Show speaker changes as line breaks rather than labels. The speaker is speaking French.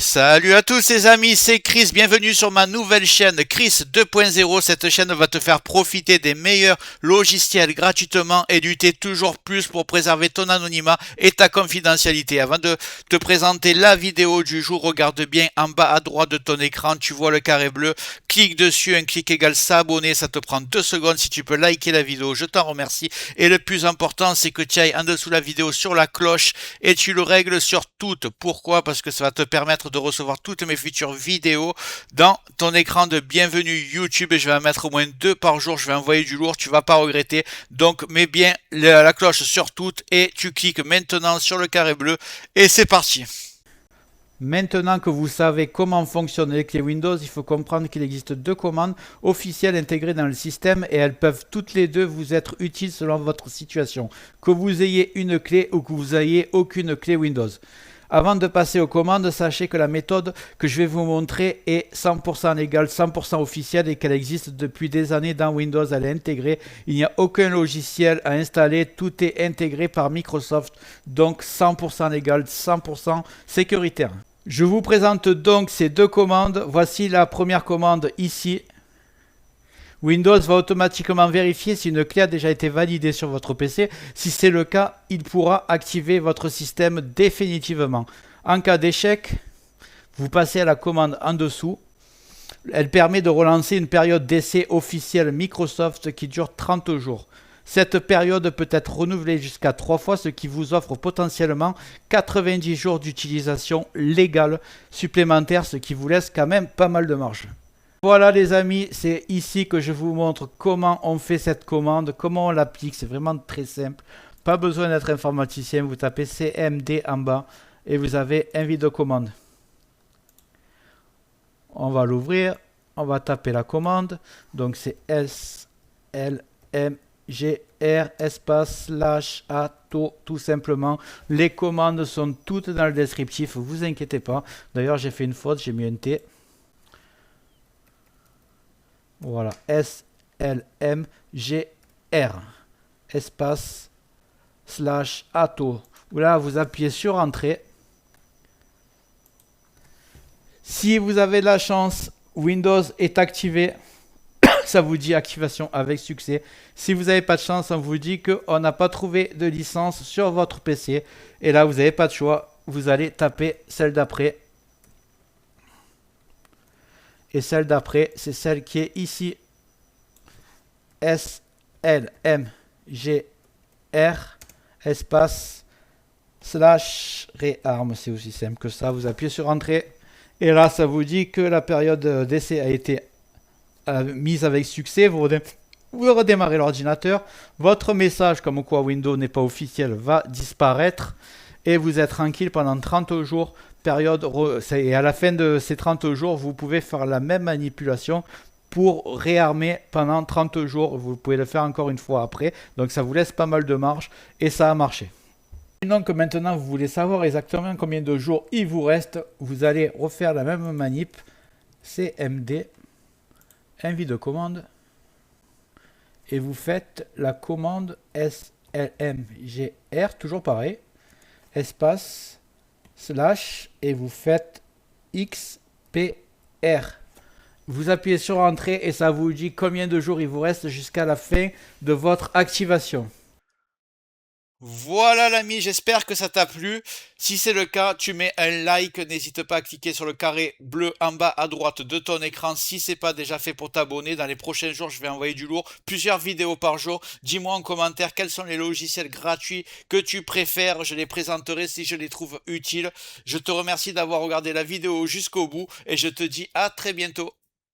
Salut à tous les amis, c'est Chris, bienvenue sur ma nouvelle chaîne Chris 2.0. Cette chaîne va te faire profiter des meilleurs logiciels gratuitement et lutter toujours plus pour préserver ton anonymat et ta confidentialité. Avant de te présenter la vidéo du jour, regarde bien en bas à droite de ton écran, tu vois le carré bleu, clique dessus, un clic égale s'abonner, ça te prend 2 secondes. Si tu peux liker la vidéo, je t'en remercie. Et le plus important, c'est que tu ailles en dessous de la vidéo sur la cloche et tu le règles sur toutes. Pourquoi? Parce que ça va te permettre de recevoir toutes mes futures vidéos dans ton écran de bienvenue YouTube, et je vais en mettre au moins 2 par jour. Je vais envoyer du lourd, tu vas pas regretter. Donc mets bien la cloche sur toutes et tu cliques maintenant sur le carré bleu et c'est parti. Maintenant que vous savez comment fonctionnent les clés Windows, il faut comprendre qu'il existe deux commandes officielles intégrées dans le système et elles peuvent toutes les deux vous être utiles selon votre situation, que vous ayez une clé ou que vous ayez aucune clé Windows. Avant de passer aux commandes, sachez que la méthode que je vais vous montrer est 100% légale, 100% officielle et qu'elle existe depuis des années dans Windows. Elle est intégrée, il n'y a aucun logiciel à installer, tout est intégré par Microsoft, donc 100% légal, 100% sécuritaire. Je vous présente donc ces deux commandes. Voici la première commande ici. Windows va automatiquement vérifier si une clé a déjà été validée sur votre PC. Si c'est le cas, il pourra activer votre système définitivement. En cas d'échec, vous passez à la commande en dessous. Elle permet de relancer une période d'essai officielle Microsoft qui dure 30 jours. Cette période peut être renouvelée jusqu'à 3 fois, ce qui vous offre potentiellement 90 jours d'utilisation légale supplémentaire, ce qui vous laisse quand même pas mal de marge. Voilà les amis, c'est ici que je vous montre comment on fait cette commande, comment on l'applique. C'est vraiment très simple. Pas besoin d'être informaticien, vous tapez CMD en bas et vous avez invite de commande. On va l'ouvrir, on va taper la commande. Donc c'est SLMGR espace /A tout simplement. Les commandes sont toutes dans le descriptif, vous inquiétez pas. D'ailleurs j'ai fait une faute, j'ai mis un T. Voilà, SLMGR espace /ATO. Là, vous appuyez sur Entrée. Si vous avez de la chance, Windows est activé. Ça vous dit activation avec succès. Si vous n'avez pas de chance, on vous dit qu'on n'a pas trouvé de licence sur votre PC. Et là, vous n'avez pas de choix. Vous allez taper celle d'après. Et celle d'après, c'est celle qui est ici. SLMGR espace /rearm. C'est aussi simple que ça. Vous appuyez sur Entrée. Et là, ça vous dit que la période d'essai a été mise avec succès. Vous redémarrez l'ordinateur. Votre message comme quoi Windows n'est pas officiel va disparaître. Et vous êtes tranquille pendant 30 jours. Et à la fin de ces 30 jours, vous pouvez faire la même manipulation pour réarmer pendant 30 jours. Vous pouvez le faire encore une fois après. Donc ça vous laisse pas mal de marge et ça a marché. Donc maintenant vous voulez savoir exactement combien de jours il vous reste. Vous allez refaire la même manip. CMD, invite de commande. Et vous faites la commande SLMGR, toujours pareil. Espace / et vous faites XPR. Vous appuyez sur Entrée et ça vous dit combien de jours il vous reste jusqu'à la fin de votre activation. Voilà l'ami, j'espère que ça t'a plu. Si c'est le cas, tu mets un like, n'hésite pas à cliquer sur le carré bleu en bas à droite de ton écran si c'est pas déjà fait pour t'abonner. Dans les prochains jours, je vais envoyer du lourd, plusieurs vidéos par jour. Dis-moi en commentaire quels sont les logiciels gratuits que tu préfères, je les présenterai si je les trouve utiles. Je te remercie d'avoir regardé la vidéo jusqu'au bout et je te dis à très bientôt.